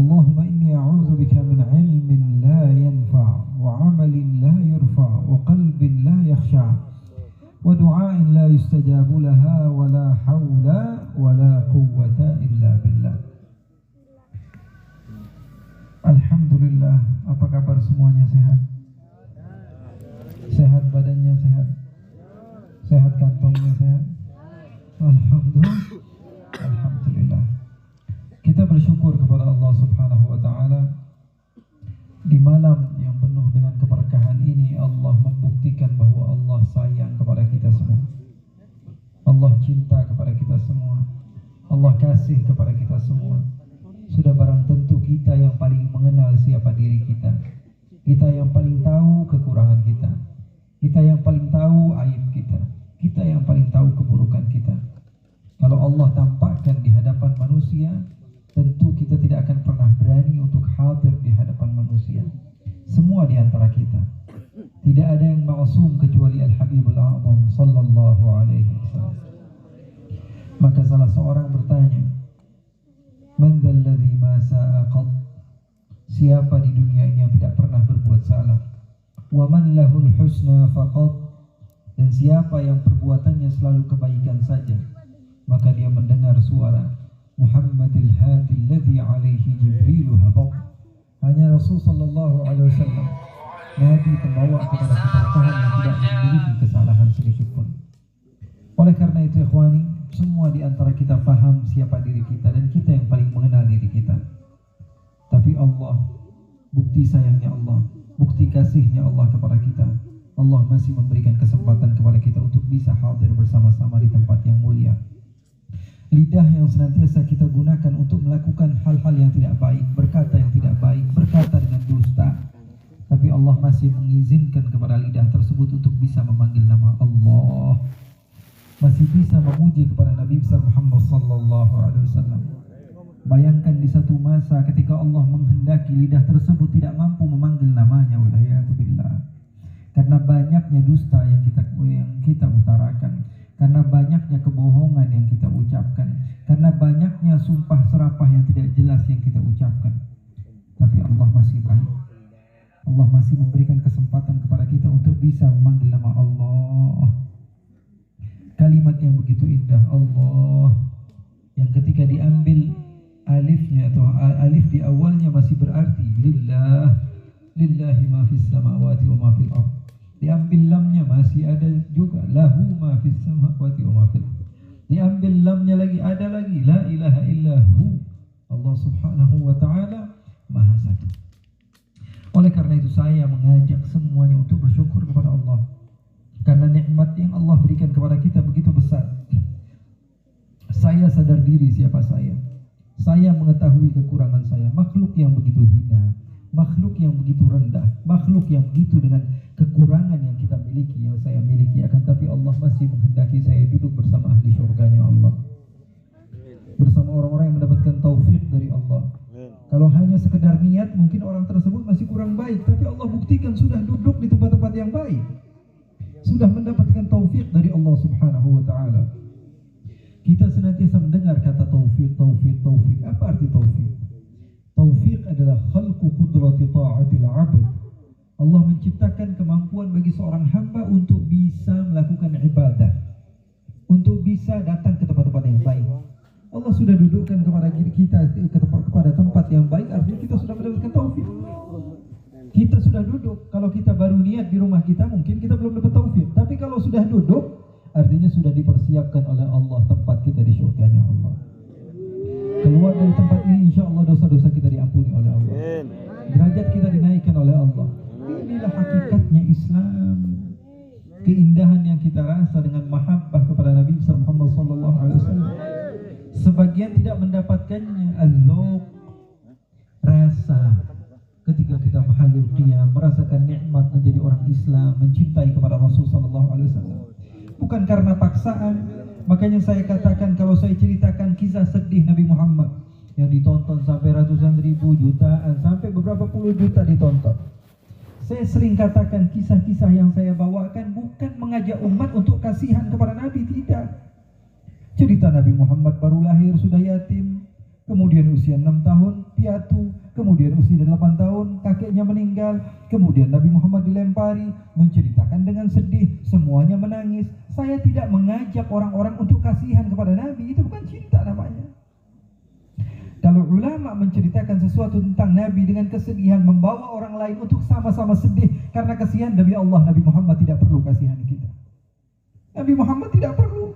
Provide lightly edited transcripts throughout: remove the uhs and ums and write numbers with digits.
Allahumma inni a'udzubika min ilmin la yanfa' wa 'amalin la yurfa' wa qalbin la yakhsha' wa du'ain la yustajabu laha wa la hawla wa la quwwata illa billah. Alhamdulillah, apa kabar semuanya? Sehat? Sehat badannya, sehat? Sehat kantongnya, sehat? Alhamdulillah. Alhamdulillah. Kita bersyukur kepada Allah Subhanahu wa taala. Di malam yang penuh dengan keberkahan ini, Allah membuktikan bahwa Allah sayang kepada kita semua. Allah cinta kepada kita semua. Allah kasih kepada kita semua. Sudah barang tentu kita yang paling mengenal siapa diri kita. Kita yang paling tahu kekurangan kita. Kita yang paling tahu aib kita. Kita yang paling tahu keburukan kita. Kalau Allah tampakkan di hadapan manusia, tentu kita tidak akan pernah berani untuk hadir di hadapan manusia. Semua di antara kita. Tidak ada yang ma'asum kecuali Al-Habibul A'zam sallallahu alaihi wasallam. Maka salah seorang bertanya, "Man dzalladzi ma sa'a qad?" Siapa di dunia ini yang tidak pernah berbuat salah? "Wa man lahul husna faqad?" Dan siapa yang perbuatannya selalu kebaikan saja? Maka dia mendengar suara Muhammadil Hadi alladhi alaihi Jibrilu habab. Hanya Rasul sallallahu alaihi wasallam, Nabi pembawa kepada keberkahan yang tidak memiliki kesalahan sedikit pun. Oleh karena itu ikhwani, semua di antara kita faham siapa diri kita dan kita yang paling mengenal diri kita. Tapi Allah, bukti sayangnya Allah, bukti kasihnya Allah kepada kita, Allah masih memberikan kesempatan kepada kita untuk bisa hadir bersama-sama di tempat yang mulia. Lidah yang senantiasa kita gunakan untuk melakukan hal-hal yang tidak baik, berkata yang tidak baik, berkata dengan dusta. Tapi Allah masih mengizinkan kepada lidah tersebut untuk bisa memanggil nama Allah, masih bisa memuji kepada Nabi besar Muhammad sallallahu alaihi wasallam. Bayangkan di satu masa ketika Allah menghendaki lidah tersebut tidak mampu memanggil namanya, waliyatubillah. Karena banyaknya dusta yang kita utarakan, karena banyaknya kebohongan yang kita ucapkan, karena banyaknya sumpah serapah yang tidak jelas yang kita ucapkan. Tapi Allah masih baik. Allah masih memberikan kesempatan kepada kita untuk bisa memanggil nama Allah. Kalimat yang begitu indah, Allah, yang ketika diambil alifnya atau alif di awalnya masih berarti lillah, lillahi ma fis samawati wa ma fil ardh. Diambil lamnya masih ada juga lahu ma fis samawati wa ma fil ardh. Diambil lamnya lagi ada lagi la ilaha illahu. Allah Subhanahu wa taala Maha Satu. Oleh karena itu saya mengajak semuanya untuk bersyukur kepada Allah, karena nikmat yang Allah berikan kepada kita begitu besar. Saya sadar diri siapa saya. Saya mengetahui kekurangan saya, makhluk yang begitu hina, makhluk yang begitu rendah, makhluk yang begitu dengan kekurangan yang kita miliki, yang saya miliki. Akan tapi Allah masih menghendaki saya duduk bersama ahli syurganya Allah, bersama orang-orang yang mendapatkan taufik dari Allah. Kalau hanya sekedar niat, mungkin orang tersebut masih kurang baik, tapi Allah buktikan sudah duduk di tempat-tempat yang baik, sudah mendapatkan taufik dari Allah Subhanahu wa ta'ala. Kita senantiasa mendengar kata taufik, taufik, taufik. Apa arti taufik? Taufik adalah khalqu qudrati ta'atil 'abd. Allah menciptakan kemampuan bagi seorang hamba untuk bisa melakukan ibadah, untuk bisa datang ke tempat-tempat yang baik. Allah sudah dudukkan kepada diri kita kepada tempat yang baik, artinya kita sudah mendapatkan taufik. Kita sudah duduk. Kalau kita baru niat di rumah kita, mungkin kita belum dapat taufik. Tapi kalau sudah duduk, artinya sudah dipersiapkan oleh Allah tempat kita di syurganya Allah. Keluar dari tempat ini, insya Allah dosa-dosa kita diampuni oleh Allah, derajat kita dinaikkan oleh Allah. Inilah hakikatnya Islam. Keindahan yang kita rasa dengan mahabbah kepada Nabi Muhammad SAW. Sebagian tidak mendapatkannya, al-dzauq, rasa. Ketika kita mahallul qiyam, merasakan nikmat menjadi orang Islam, mencintai kepada Rasul sallallahu alaihi wasallam. Bukan karena paksaan. Makanya saya katakan, kalau saya ceritakan kisah sedih Nabi Muhammad yang ditonton sampai ratusan ribu, jutaan, sampai beberapa puluh juta ditonton. Saya sering katakan kisah-kisah yang saya bawakan bukan mengajak umat untuk kasihan kepada Nabi, tidak. Cerita Nabi Muhammad baru lahir sudah yatim, kemudian usia 6 tahun piatu, kemudian usia 8 tahun kakeknya meninggal, kemudian Nabi Muhammad dilempari, menceritakan dengan sedih, semuanya menangis. Saya tidak mengajak orang-orang untuk kasihan kepada Nabi, itu bukan cinta namanya. Kalau ulama menceritakan sesuatu tentang Nabi dengan kesedihan, membawa orang lain untuk sama-sama sedih karena kasihan, demi Allah Nabi Muhammad tidak perlu kasihani kita. Nabi Muhammad tidak perlu.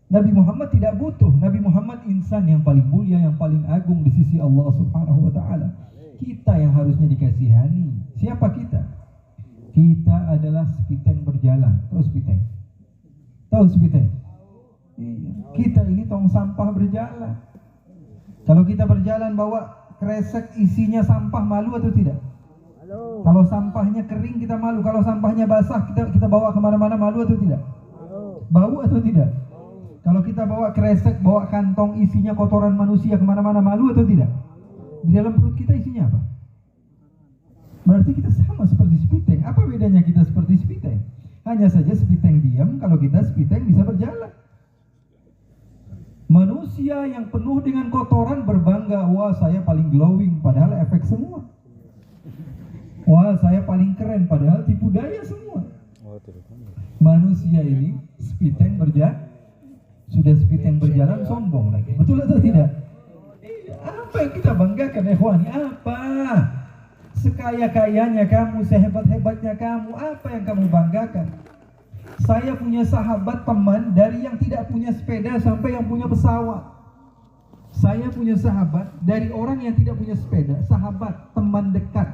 Nabi Muhammad tidak butuh. Nabi Muhammad insan yang paling mulia, yang paling agung di sisi Allah Subhanahu wa ta'ala. Kita yang harusnya dikasihani. Siapa kita? Kita adalah sepiteng berjalan. Tahu sepiteng? Tahu sepiteng? Iya. Kita ini tong sampah berjalan. Kalau kita berjalan bawa kresek isinya sampah, malu atau tidak? Malu. Kalau sampahnya kering kita malu. Kalau sampahnya basah kita bawa kemana-mana, malu atau tidak? Malu. Bau atau tidak? Kalau kita bawa kresek, bawa kantong isinya kotoran manusia kemana-mana, malu atau tidak? Di dalam perut kita isinya apa? Berarti kita sama seperti sepiteng. Apa bedanya kita seperti sepiteng? Hanya saja sepiteng diam, kalau kita sepiteng bisa berjalan. Manusia yang penuh dengan kotoran berbangga, wah saya paling glowing, padahal efek semua. Wah saya paling keren, padahal tipu daya semua. Manusia ini sepiteng berjalan. Sudah sepiteng berjalan sombong lagi. Betul atau tidak? Apa yang kita banggakan, ikhwani? Apa? Sekaya-kayanya kamu, sehebat-hebatnya kamu, apa yang kamu banggakan? Saya punya sahabat teman dari yang tidak punya sepeda sampai yang punya pesawat. Saya punya sahabat dari orang yang tidak punya sepeda, sahabat, teman dekat.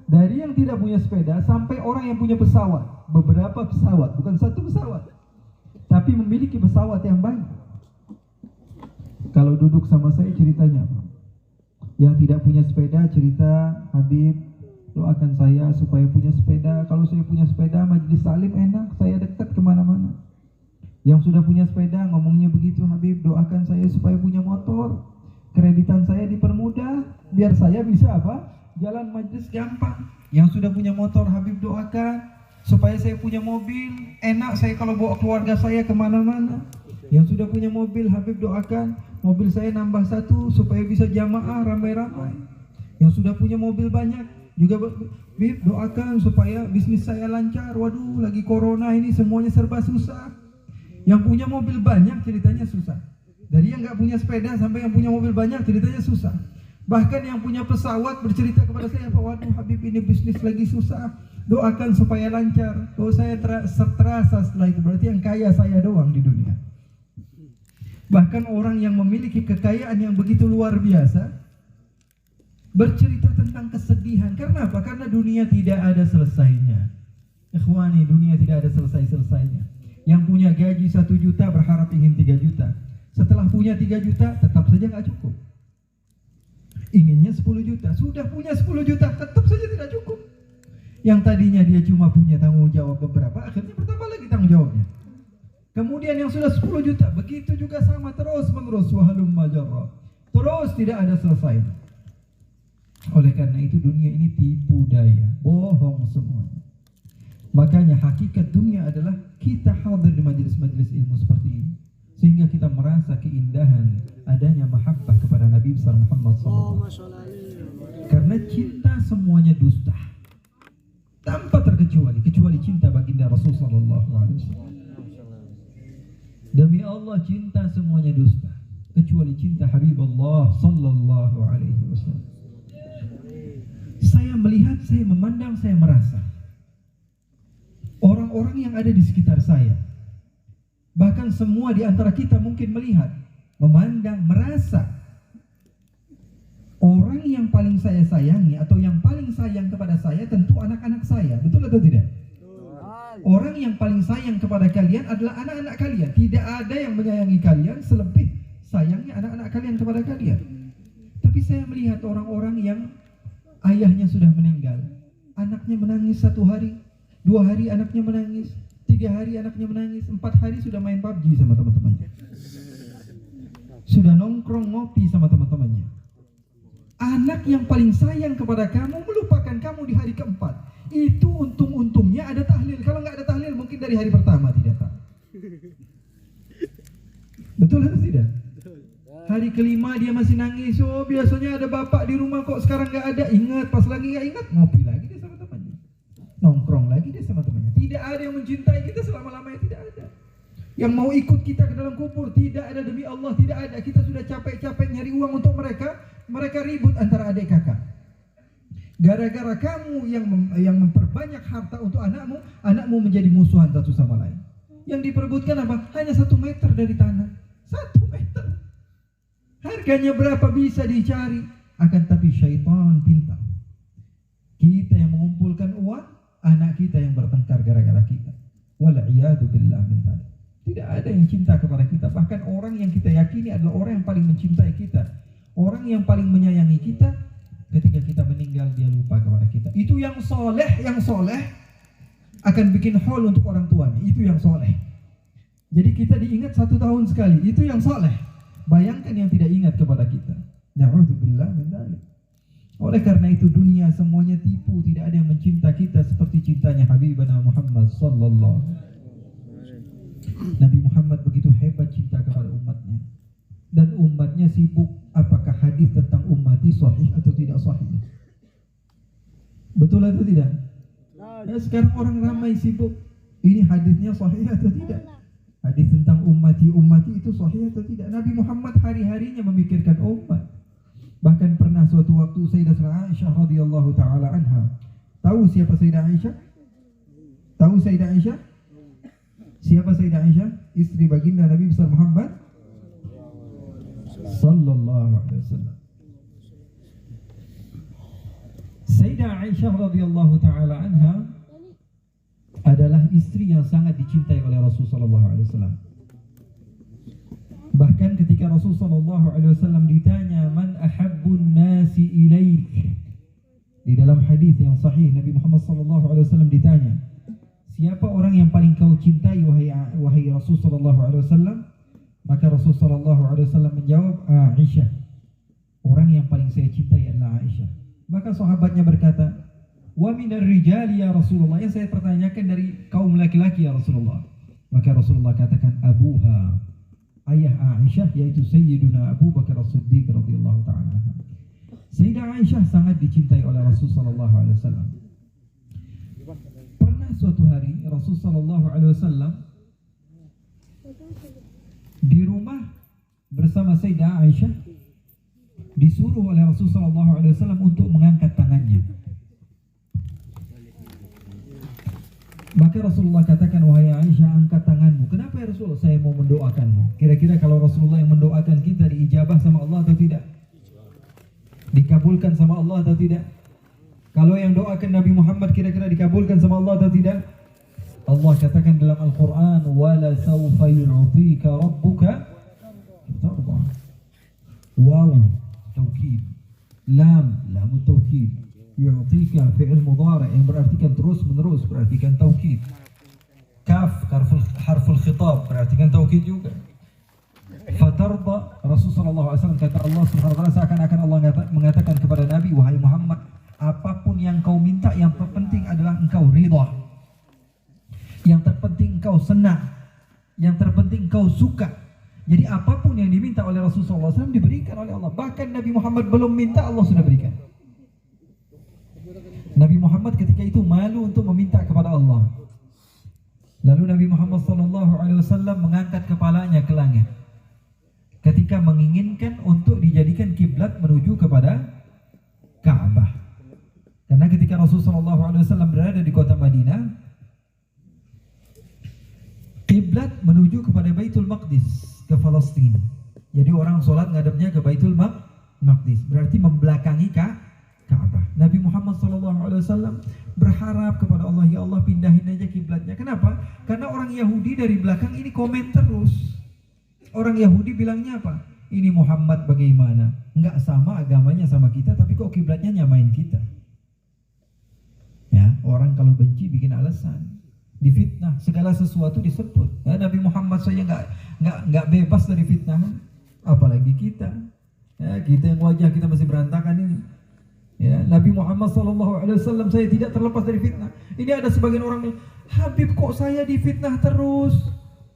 Dari yang tidak punya sepeda sampai orang yang punya pesawat. Beberapa pesawat, bukan satu pesawat, tapi memiliki pesawat yang banyak. Kalau duduk sama saya ceritanya apa? Yang tidak punya sepeda cerita, Habib doakan saya supaya punya sepeda. Kalau saya punya sepeda majelis salim enak, saya dekat kemana-mana. Yang sudah punya sepeda ngomongnya begitu, Habib doakan saya supaya punya motor, kreditan saya dipermudah biar saya bisa apa? Jalan majelis gampang. Yang sudah punya motor, Habib doakan supaya saya punya mobil, enak saya kalau bawa keluarga saya kemana-mana. Yang sudah punya mobil, Habib doakan mobil saya nambah 1 supaya bisa jamaah ramai-ramai. Yang sudah punya mobil banyak juga, Habib doakan supaya bisnis saya lancar. Waduh, lagi corona ini semuanya serba susah. Yang punya mobil banyak ceritanya susah. Dari yang nggak punya sepeda sampai yang punya mobil banyak ceritanya susah. Bahkan yang punya pesawat bercerita kepada saya, waduh Habib ini bisnis lagi susah, doakan supaya lancar. Oh saya terasa setelah itu, berarti yang kaya saya doang di dunia. Bahkan orang yang memiliki kekayaan yang begitu luar biasa bercerita tentang kesedihan. Karena apa? Karena dunia tidak ada selesainya. Ikhwani, dunia tidak ada selesai-selesainya. Yang punya gaji 1 juta berharap ingin 3 juta. Setelah punya 3 juta tetap saja nggak cukup. Inginnya 10 juta. Sudah punya 10 juta tetap saja tidak cukup. Yang tadinya dia cuma punya tanggung jawab beberapa, akhirnya bertambah lagi tanggung jawabnya. Kemudian yang sudah 10 juta, begitu juga sama terus menerus, wahalum majarrah. Terus tidak ada selesai. Oleh karena itu dunia ini tipu daya, bohong semuanya. Makanya hakikat dunia adalah kita hadir di majelis-majelis ilmu seperti ini, sehingga kita merasa keindahan adanya mahabbah kepada Nabi besar Muhammad SAW. Karena cinta semuanya dusta, tanpa terkecuali, kecuali cinta baginda Rasul SAW. Demi Allah cinta semuanya dusta, kecuali cinta Habibullah Sallallahu Alaihi Wasallam. Saya melihat, saya memandang, saya merasa orang-orang yang ada di sekitar saya, bahkan semua di antara kita mungkin melihat, memandang, merasa orang yang paling saya sayangi atau yang paling sayang kepada saya tentu anak-anak saya, betul atau tidak? Orang yang paling sayang kepada kalian adalah anak-anak kalian. Tidak ada yang menyayangi kalian selebih sayangnya anak-anak kalian kepada kalian. Tapi saya melihat orang-orang yang ayahnya sudah meninggal, anaknya menangis 1 hari, 2 hari anaknya menangis, 3 hari anaknya menangis, 4 hari sudah main PUBG sama teman-temannya, sudah nongkrong ngopi sama teman-temannya. Anak yang paling sayang kepada kamu melupakan kamu di hari keempat. Itu untung-untungnya ada tahlil. Kalau nggak ada tahlil mungkin dari hari pertama tidak tahu. Betul atau tidak? Hari kelima dia masih nangis. Oh, biasanya ada bapak di rumah kok sekarang nggak ada. Ingat, pas lagi nggak ingat, ngopi lagi dia sama temannya, nongkrong lagi dia sama temannya. Tidak ada yang mencintai kita selama-lamanya, tidak ada. Yang mau ikut kita ke dalam kubur, tidak ada, demi Allah tidak ada. Kita sudah capek-capek nyari uang untuk mereka, mereka ribut antara adik kakak. Gara-gara kamu yang memperbanyak harta untuk anakmu, anakmu menjadi musuhan satu sama lain. Yang diperebutkan apa? Hanya 1 meter dari tanah. 1 meter. Harganya berapa bisa dicari. Akan tapi syaitan pintar. Kita yang mengumpulkan uang, anak kita yang bertengkar gara-gara kita. Wal'iyadu billah min dzalik. Tidak ada yang cinta kepada kita. Bahkan orang yang kita yakini adalah orang yang paling mencintai kita. Orang yang paling menyayangi kita, ketika kita meninggal dia lupa kepada kita. Itu yang soleh akan bikin haul untuk orang tuanya. Itu yang soleh. Jadi kita diingat 1 tahun sekali. Itu yang soleh. Bayangkan yang tidak ingat kepada kita. Na'udzubillah min dzalik. Oleh karena itu dunia semuanya tipu. Tidak ada yang mencinta kita seperti cintanya Habibana Muhammad sallallahu. Nabi Muhammad begitu hebat cinta kepada umatnya. Dan umatnya sibuk apakah hadis tentang ummati sahih atau tidak sahih. Betul atau tidak? Ya, sekarang orang ramai sibuk ini hadisnya sahih atau tidak. Hadis tentang ummati itu sahih atau tidak. Nabi Muhammad hari-harinya memikirkan umat. Bahkan pernah suatu waktu Sayyidatuna Aisyah radhiyallahu taala anha. Tahu siapa Sayyidah Aisyah? Tahu Sayyidah Aisyah? Siapa Sayyidah Aisyah? Istri baginda Nabi besar Muhammad sallallahu alaihi wasallam. Sayyidah Aisyah radhiyallahu taala anha adalah istri yang sangat dicintai oleh Rasul sallallahu alaihi wasallam. Bahkan ketika Rasul sallallahu alaihi wasallam ditanya, "Man ahabbun nasi ilaik?" Di dalam hadis yang sahih Nabi Muhammad sallallahu alaihi wasallam ditanya, "Siapa orang yang paling kau cintai wahai Rasul sallallahu alaihi wasallam?" Maka Rasul sallallahu alaihi wasallam menjawab, "Aisyah." Orang yang paling saya cintai adalah Aisyah. Maka sahabatnya berkata, "Wa minar rijali ya Rasulullah." Yang saya pertanyakan dari kaum laki-laki ya Rasulullah. Maka Rasulullah katakan, "Abuha." Ayah Aisyah, yaitu Sayyiduna Abu Bakar As-Siddiq radhiyallahu ta'ala anhu. Sayyidah Aisyah sangat dicintai oleh Rasul sallallahu alaihi wasallam. Pernah suatu hari Rasul sallallahu alaihi wasallam di rumah bersama Sayyidah Aisyah, disuruh oleh Rasul sallallahu alaihi wasallam untuk mengangkat tangannya. Maka Rasulullah katakan, "Wahai Aisyah, angkat tanganmu." "Kenapa ya Rasulullah?" "Saya mau mendoakanmu." Kira-kira kalau Rasulullah yang mendoakan kita, diijabah sama Allah atau tidak? Dikabulkan sama Allah atau tidak? Kalau yang doakan Nabi Muhammad kira-kira dikabulkan sama Allah atau tidak? Allah katakan dalam Al-Quran, "Wala sawfa yu'tika rabbuka tarda." Waw taukid, lam taukid. Yu'tika fi'il mudhari' yang berartikan terus menerus, berartikan taukid. Kaf harful khitab berartikan taukid juga. Fatarda, Rasul sallallahu alaihi wasallam kata Allah Subhanahu wa taala, seakan-akan Allah mengatakan kepada Nabi, "Wahai Muhammad, apapun yang kau minta, yang terpenting adalah engkau ridha. Yang terpenting engkau senang, yang terpenting engkau suka." Jadi apapun yang diminta oleh Rasul sallallahu alaihi wasallam diberikan oleh Allah. Bahkan Nabi Muhammad belum minta, Allah sudah berikan. Nabi Muhammad ketika itu malu untuk meminta kepada Allah. Lalu Nabi Muhammad SAW mengangkat kepalanya ke langit ketika menginginkan untuk dijadikan kiblat menuju kepada Ka'bah. Karena ketika Rasulullah SAW berada di kota Madinah, kiblat menuju kepada Baitul Maqdis, ke Palestina. Jadi orang sholat ngadepnya ke Baitul Maqdis, berarti membelakangi Ka'bah. Nabi Muhammad SAW berharap kepada Allah, "Ya Allah, pindahin aja kiblatnya." Kenapa? Karena orang Yahudi dari belakang ini komen terus. Orang Yahudi bilangnya apa? "Ini Muhammad bagaimana? Enggak sama agamanya sama kita, tapi kok kiblatnya nyamain kita." Ya, orang kalau benci bikin alasan, difitnah, segala sesuatu disebut. Ya, Nabi Muhammad saja enggak bebas dari fitnah, apalagi kita. Ya, kita yang wajah kita masih berantakan ini. Ya, Nabi Muhammad SAW saya tidak terlepas dari fitnah. Ini ada sebagian orang bilang, "Habib, kok saya difitnah terus?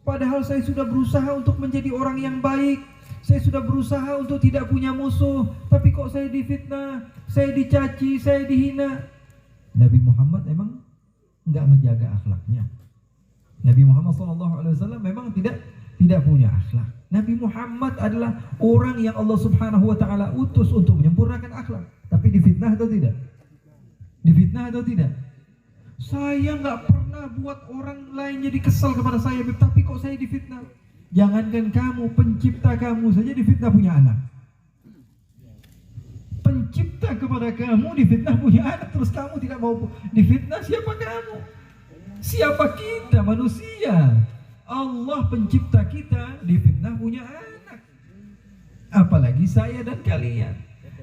Padahal saya sudah berusaha untuk menjadi orang yang baik. Saya sudah berusaha untuk tidak punya musuh, tapi kok saya difitnah, saya dicaci, saya dihina. Nabi Muhammad emang enggak menjaga akhlaknya. Nabi Muhammad SAW memang tidak punya akhlak. Nabi Muhammad adalah orang yang Allah Subhanahu wa taala utus untuk menyempurnakan akhlak. Tapi difitnah atau tidak? Difitnah atau tidak? Saya nggak pernah buat orang lain jadi kesal kepada saya, tapi kok saya difitnah? Jangankan kamu, pencipta kamu saja difitnah punya anak. Pencipta kepada kamu difitnah punya anak, terus kamu tidak mau difitnah, siapa kamu? Siapa kita manusia? Allah pencipta kita difitnah punya anak. Apalagi saya dan kalian.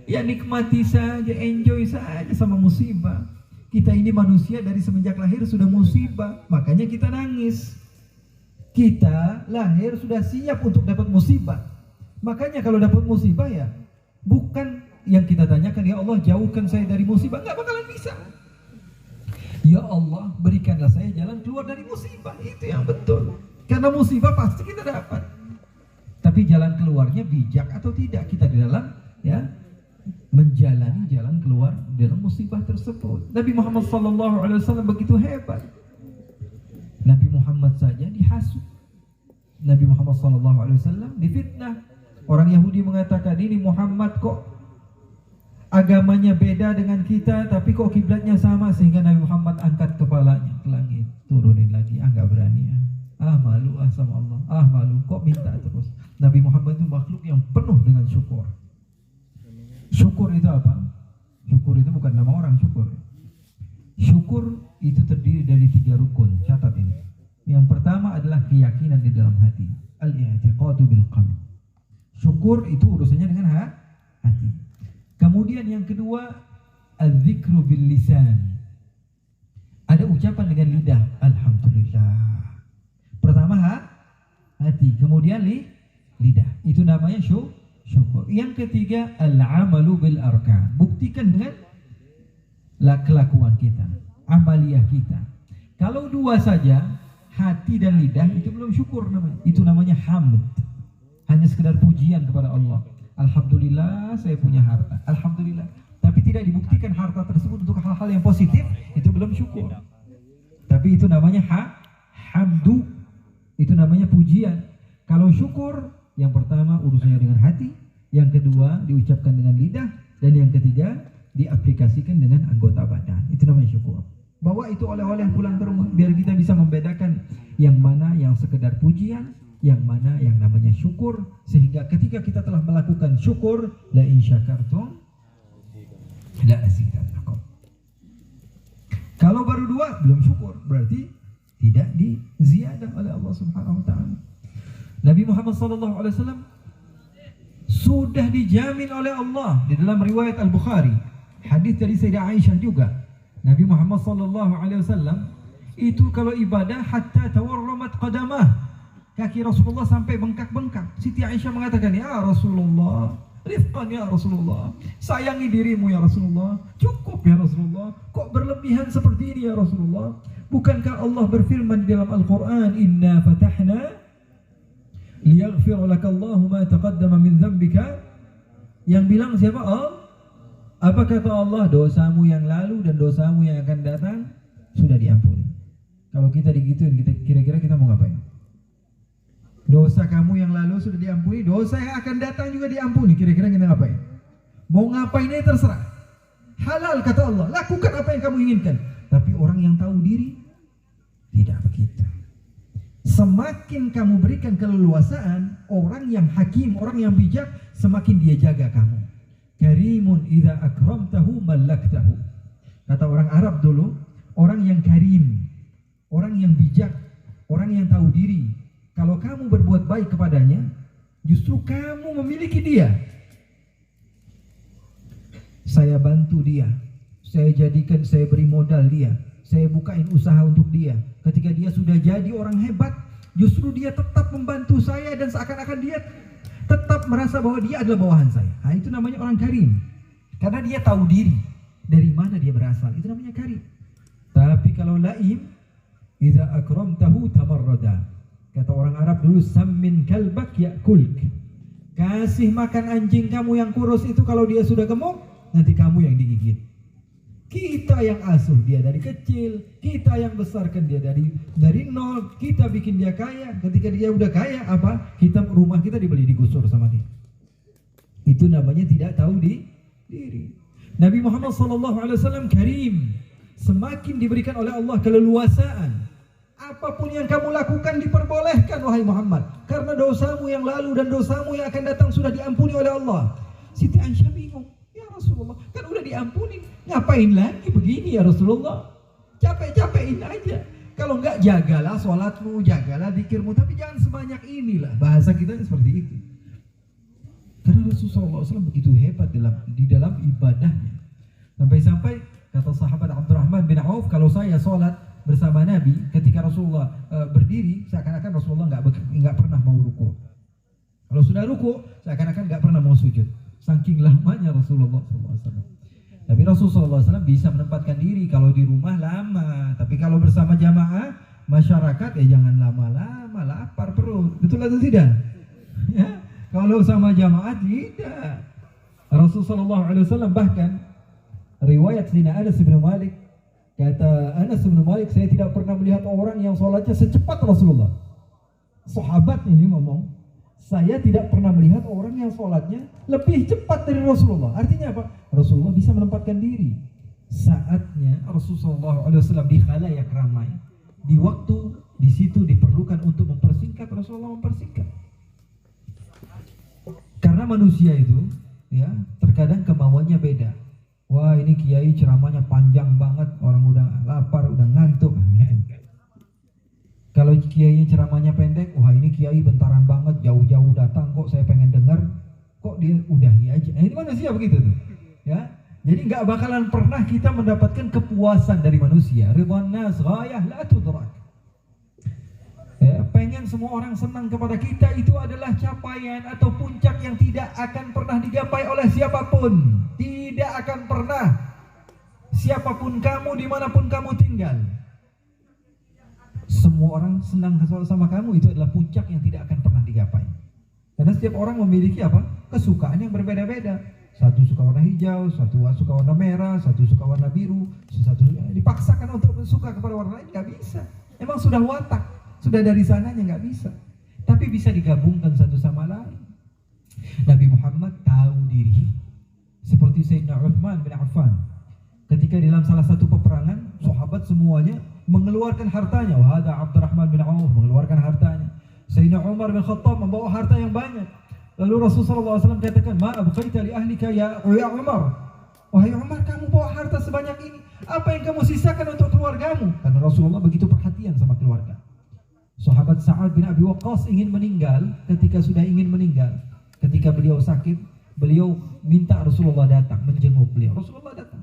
Ya nikmati saja, enjoy saja sama musibah. Kita ini manusia dari semenjak lahir sudah musibah, makanya kita nangis. Kita lahir sudah siap untuk dapat musibah. Makanya kalau dapat musibah ya bukan yang kita tanyakan, ya Allah jauhkan saya dari musibah, nggak bakalan bisa. Ya Allah berikanlah saya jalan keluar dari musibah, itu yang betul. Karena musibah pasti kita dapat. Tapi jalan keluarnya bijak atau tidak kita di dalam ya menjalani jalan keluar dalam musibah tersebut. Nabi Muhammad SAW begitu hebat. Nabi Muhammad saja dihasut. Nabi Muhammad SAW difitnah. Orang Yahudi mengatakan, ini Muhammad kok agamanya beda dengan kita, tapi kok kiblatnya sama, sehingga Nabi Muhammad angkat kepalanya ke langit, turunin lagi, nggak berani ya. Malu sama Allah, malu, kok minta terus. Nabi Muhammad itu makhluk yang penuh dengan syukur. Syukur itu apa? Syukur itu bukan nama orang, syukur. Syukur itu terdiri dari 3 rukun, catat ini. Yang pertama adalah keyakinan di dalam hati, al-i'tiqadu bil qalb. Syukur itu urusannya dengan hati. Kemudian yang kedua, al-dzikru bil lisan. Ada ucapan dengan lidah, alhamdulillah. Pertama hati, kemudian lidah. Itu namanya syukur. Yang ketiga, al-amalu bil arkan. Buktikan dengan kelakuan kita, amaliyah kita. Kalau 2 saja, hati dan lidah, itu belum syukur namanya. Itu namanya hamd. Hanya sekedar pujian kepada Allah. Alhamdulillah saya punya harta. Alhamdulillah. Tapi tidak dibuktikan harta tersebut untuk hal-hal yang positif, itu belum syukur. Tapi itu namanya hamdu. Itu namanya pujian. Kalau syukur, yang pertama urusannya dengan hati, yang kedua diucapkan dengan lidah, dan yang ketiga diaplikasikan dengan anggota badan. Itu namanya syukur. Bawa itu oleh-oleh pulang ke rumah, biar kita bisa membedakan yang mana yang sekedar pujian, yang mana yang namanya syukur. Sehingga ketika kita telah melakukan syukur, la in syakartum la azidannakum. Kalau baru 2 belum syukur, berarti tidak diziyadah oleh Allah Subhanahu wa taala. Nabi Muhammad SAW sudah dijamin oleh Allah di dalam riwayat Al-Bukhari, hadis dari Sayyidah Aisyah juga. Nabi Muhammad SAW itu kalau ibadah hatta tawarramat qadamah, kaki Rasulullah sampai bengkak-bengkak. Siti Aisyah mengatakan, ya Rasulullah, rifqan ya Rasulullah, sayangi dirimu ya Rasulullah, cukup ya Rasulullah, kok berlebihan seperti ini ya Rasulullah? Bukankah Allah berfirman di dalam Al-Quran, inna fatahna liyaghfir lakallahu ma taqaddama min dzambika. Yang bilang siapa? Apa kata Allah? Dosamu yang lalu dan dosamu yang akan datang sudah diampuni. Kalau kita digituin, kira-kira kita mau ngapain? Dosa kamu yang lalu sudah diampuni, dosa yang akan datang juga diampuni. Kira-kira kita ngapain? Mau ngapain ini terserah. Halal kata Allah, lakukan apa yang kamu inginkan. Tapi orang yang tahu diri tidak begitu. Semakin kamu berikan keleluasaan, orang yang hakim, orang yang bijak, semakin dia jaga kamu. Karimun idza akramtahu mallaktahu. Kata orang Arab dulu, orang yang karim, orang yang bijak, orang yang tahu diri, kalau kamu berbuat baik kepadanya, justru kamu memiliki dia. Saya bantu dia, saya jadikan, saya beri modal dia, saya bukain usaha untuk dia. Ketika dia sudah jadi orang hebat, justru dia tetap membantu saya dan seakan-akan dia tetap merasa bahwa dia adalah bawahan saya. Nah, itu namanya orang karim. Karena dia tahu diri, dari mana dia berasal. Itu namanya karim. Tapi kalau laim, idza akramtahu tamarrada. Kata orang Arab dulu, sammin kalbak yakulk. Kasih makan anjing kamu yang kurus itu, kalau dia sudah gemuk, nanti kamu yang digigit. Kita yang asuh dia dari kecil, kita yang besarkan dia dari nol, kita bikin dia kaya. Ketika dia udah kaya, apa? Rumah kita dibeli, digusur sama dia. Itu namanya tidak tahu diri. Nabi Muhammad SAW karim, semakin diberikan oleh Allah keleluasaan. Apapun yang kamu lakukan diperbolehkan wahai Muhammad, karena dosamu yang lalu dan dosamu yang akan datang sudah diampuni oleh Allah. Siti Aisyah bingung, ya Rasulullah, kan udah diampuni, ngapain lagi begini ya Rasulullah? Capek-capekin aja. Kalau enggak, jagalah sholatmu, jagalah zikirmu, tapi jangan sebanyak inilah. Bahasa kita seperti itu. Karena Rasulullah SAW begitu hebat di dalam ibadahnya. Sampai-sampai kata sahabat Abdurrahman bin Auf, kalau saya sholat bersama Nabi, ketika Rasulullah berdiri, seakan-akan Rasulullah nggak pernah mau ruku. Kalau sudah ruku, seakan-akan nggak pernah mau sujud. Saking lamanya Rasulullah SAW. Tapi Rasulullah SAW bisa menempatkan diri kalau di rumah lama. Tapi kalau bersama jamaah, masyarakat ya jangan lama-lama, lapar perut. Betul atau tidak? Ya, kalau sama jamaah tidak. Rasulullah SAW bahkan riwayat Sayyidina Anas bin Malik, kata Anas bin Malik, saya tidak pernah melihat orang yang sholatnya secepat Rasulullah. Sahabat ini ngomong, saya tidak pernah melihat orang yang sholatnya lebih cepat dari Rasulullah. Artinya apa? Rasulullah bisa menempatkan diri. Saatnya Rasulullah SAW di khalayak ramai, di waktu di situ diperlukan untuk mempersingkat, Rasulullah mempersingkat. Karena manusia itu, ya, terkadang kemauannya beda. Wah, ini kiai ceramahnya panjang banget, orang udah lapar, udah ngantuk. Kalau kiai ceramahnya pendek, wah ini kiai bentaran banget, jauh-jauh datang kok saya pengen dengar, kok dia udahi aja. Nah, ini manusia begitu tuh, ya. Jadi nggak bakalan pernah kita mendapatkan kepuasan dari manusia. Ridwan nas ghayah la tudrak. Ya, pengen semua orang senang kepada kita, itu adalah capaian atau puncak yang tidak akan pernah digapai oleh siapapun. Tidak akan pernah. Siapapun kamu, dimanapun kamu tinggal, semua orang senang sama kamu, itu adalah puncak yang tidak akan pernah digapai. Karena setiap orang memiliki apa? Kesukaan yang berbeda-beda. Satu suka warna hijau, satu suka warna merah, satu suka warna biru, satu dipaksakan untuk suka kepada warna lain, nggak bisa. Emang sudah watak, sudah dari sananya nggak bisa. Tapi bisa digabungkan satu sama lain. Nabi Muhammad tahu diri. Seperti Sayyidina Uthman bin Affan, ketika dalam salah satu peperangan, sahabat semuanya mengeluarkan hartanya. Wahada Abdurrahman bin Auf mengeluarkan hartanya. Sayyidina Umar bin Khattab membawa harta yang banyak. Lalu Rasulullah SAW katakan, Ma abqaita li ahlika ya Umar. Wahai Umar, kamu bawa harta sebanyak ini, apa yang kamu sisakan untuk keluargamu? Karena Rasulullah begitu perhatian sama keluarga. Sahabat Sa'ad bin Abi Waqqas ingin meninggal. Ketika sudah ingin meninggal, ketika beliau sakit, beliau minta Rasulullah datang menjenguk beliau. Rasulullah datang.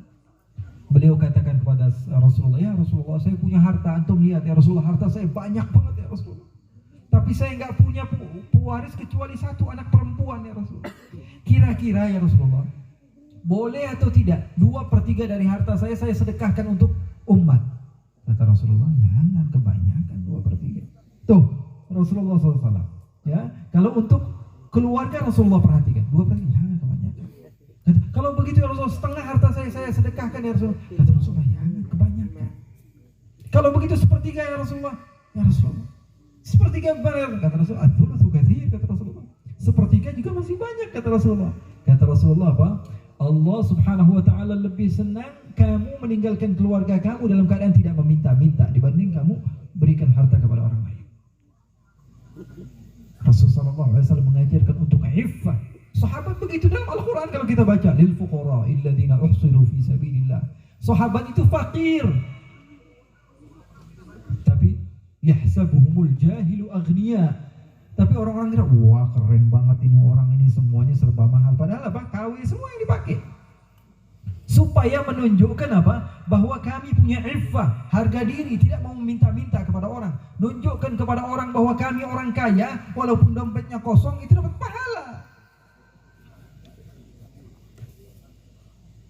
Beliau katakan kepada Rasulullah, ya Rasulullah, saya punya harta, antum lihat ya Rasulullah, harta saya banyak banget ya Rasulullah. Tapi saya nggak punya pewaris kecuali satu anak perempuan ya Rasulullah. Kira-kira ya Rasulullah, boleh atau tidak 2/3 dari harta saya sedekahkan untuk umat? Kata Rasulullah, jangan kebanyakan 2/3. Tuh Rasulullah SAW. Ya, kalau untuk keluarga Rasulullah perhatikan 2/3, jangan kebanyakan. Kalau begitu ya Rasulullah, setengah harta saya sedekahkan ya Rasulullah. Kata Rasulullah, jangan kebanyakan. Kalau begitu 1/3 ya Rasulullah. Ya Rasulullah, 1/3 benar. Kata Rasulullah, ats-tsulusu katsir. Kata Rasulullah, 1/3 juga masih banyak. Kata Rasulullah. Kata Rasulullah apa? Allah Subhanahu wa ta'ala lebih senang kamu meninggalkan keluarga kamu dalam keadaan tidak meminta-minta dibanding kamu berikan harta kepada orang lain. Rasulullah SAW mengajarkan untuk iffah. Sahabat begitu dalam Al-Quran kalau kita baca, lil fuqara illadzina uhsiru fi sabilillah. Sahabat itu fakir, tapi yahsabuhumul jahilu aghniya. Tapi orang-orang kira, wah keren banget ini orang ini, semuanya serba mahal. Padahal apa? KW semua yang dipakai. Supaya menunjukkan apa? Bahwa kami punya iffah, harga diri, tidak mau meminta-minta kepada orang. Nunjukkan kepada orang bahwa kami orang kaya, walaupun dompetnya kosong, itu dapat pahala.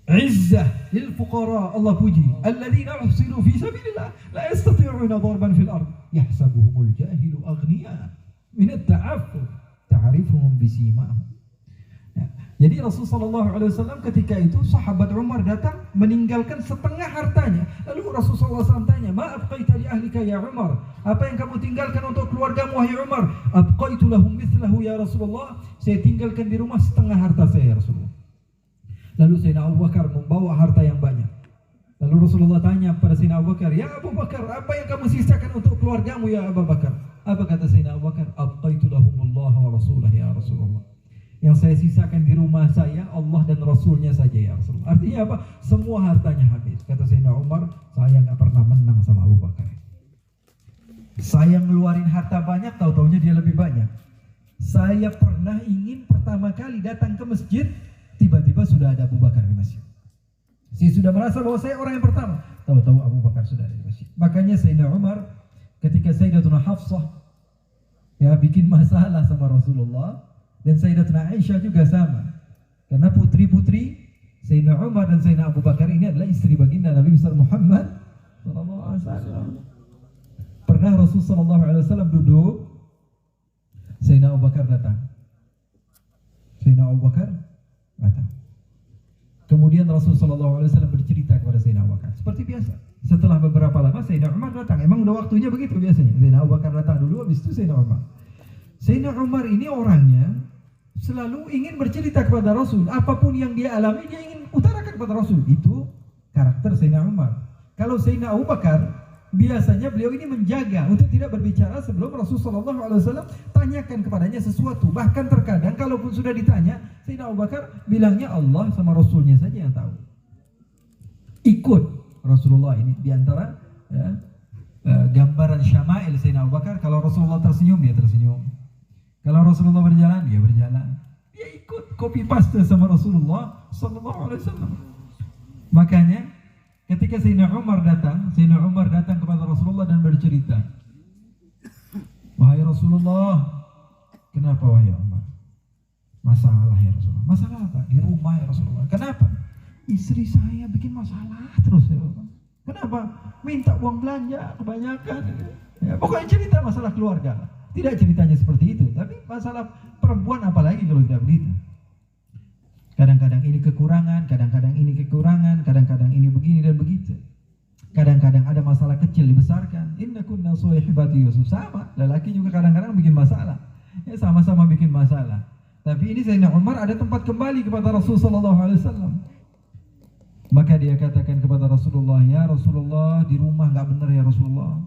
Izzah lil fuqara, Allah puji, alladzina uhsiru fi sabilillah la yastati'una darban fil ard yahsabuhumul jahilu aghniya min at-ta'affuf ta'rifuhum bisimahum Ya. Jadi Rasulullah SAW ketika itu sahabat Umar datang meninggalkan setengah hartanya. Lalu Rasulullah SAW tanya, "Ma abqaita li ahlika ya Umar?" Apa yang kamu tinggalkan untuk keluargamu wahai Umar? "Abqaitu lahum mithlahu ya Rasulullah." Saya tinggalkan di rumah setengah harta saya ya Rasulullah. Lalu Sayyidina Abu Bakar membawa harta yang banyak. Lalu Rasulullah tanya kepada Sayyidina Abu Bakar, "Ya Abu Bakar, apa yang kamu sisakan untuk keluargamu ya Abu Bakar?" Apa kata Sayyidina Abu Bakar? "Abqaitu lahumullah wa rasulah ya Rasulullah." Yang saya sisakan di rumah saya Allah dan Rasulnya saja ya Rasulullah. Artinya apa? Semua hartanya habis. Kata Sayyidina Umar, saya nggak pernah menang sama Abu Bakar. Saya ngeluarin harta banyak, tahu-taunya dia lebih banyak. Saya pernah ingin pertama kali datang ke masjid, tiba-tiba sudah ada Abu Bakar di masjid. Saya sudah merasa bahwa saya orang yang pertama, tahu-tahu Abu Bakar sudah ada di masjid. Makanya Sayyidina Umar ketika Sayyidatuna Hafsah ya bikin masalah sama Rasulullah, dan Sayyidatuna Aisyah juga sama. Karena putri-putri Sayyidina Umar dan Sayyidina Abu Bakar ini adalah istri baginda Nabi besar Muhammad SAW. Pernah Rasulullah SAW duduk, Sayyidina Abu Bakar datang. Sayyidina Abu Bakar datang. Kemudian Rasulullah SAW bercerita kepada Sayyidina Abu Bakar. Seperti biasa. Setelah beberapa lama Sayyidina Umar datang. Emang udah waktunya begitu biasanya. Sayyidina Abu Bakar datang dulu, habis itu Sayyidina Umar. Sayyidina Umar ini orangnya selalu ingin bercerita kepada Rasul. Apapun yang dia alami, dia ingin utarakan kepada Rasul. Itu karakter Sayyidina Umar. Kalau Sayyidina Abu Bakar, biasanya beliau ini menjaga untuk tidak berbicara sebelum Rasulullah SAW tanyakan kepadanya sesuatu. Bahkan terkadang kalaupun sudah ditanya, Sayyidina Abu Bakar bilangnya Allah sama Rasulnya saja yang tahu. Ikut Rasulullah ini diantara ya, gambaran syama'il Sayyidina Abu Bakar. Kalau Rasulullah tersenyum, dia tersenyum. Kalau Rasulullah berjalan, dia berjalan. Dia ikut copy paste sama Rasulullah SAW. Makanya ketika Sayyidina Umar datang kepada Rasulullah dan bercerita, "Wahai Rasulullah, kenapa wahai Umar? Masalah ya Rasulullah." "Masalah apa?" "Di rumah ya Rasulullah." "Kenapa?" "Istri saya bikin masalah terus ya Rasulullah." "Kenapa?" "Minta uang belanja kebanyakan." Ya, pokoknya cerita masalah keluarga. Tidak ceritanya seperti itu, tapi masalah perempuan apalagi kalau tidak begitu. Kadang-kadang ini kekurangan, kadang-kadang ini kekurangan, kadang-kadang ini begini dan begitu. Kadang-kadang ada masalah kecil dibesarkan. Inna kunna suwaihibati Yusuf. Sama, lelaki juga kadang-kadang bikin masalah. Ya sama-sama bikin masalah. Tapi ini Sayyidina Umar ada tempat kembali kepada Rasulullah SAW. Maka dia katakan kepada Rasulullah, "Ya Rasulullah, di rumah nggak benar ya Rasulullah.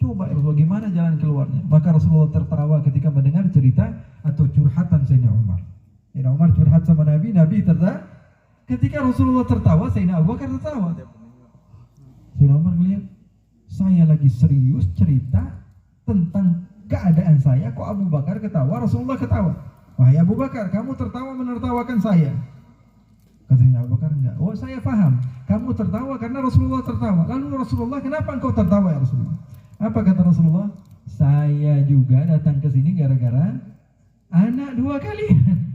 Coba ya Rasulullah, gimana jalan keluarnya?" Maka Rasulullah tertawa ketika mendengar cerita atau curhatan Sayyidina Umar. Sayyidina Umar curhat sama Nabi tertawa. Ketika Rasulullah tertawa, Sayyidina Abu Bakar tertawa. Sayyidina Umar melihat, saya lagi serius cerita tentang keadaan saya, kok Abu Bakar ketawa, Rasulullah ketawa. "Wahai Abu Bakar, kamu tertawa menertawakan saya." Katanya Abu Bakar, "Enggak." "Oh, saya paham. Kamu tertawa karena Rasulullah tertawa." "Lalu Rasulullah, kenapa engkau tertawa ya Rasulullah?" Apa kata Rasulullah? "Saya juga datang ke sini gara-gara anak dua kalian."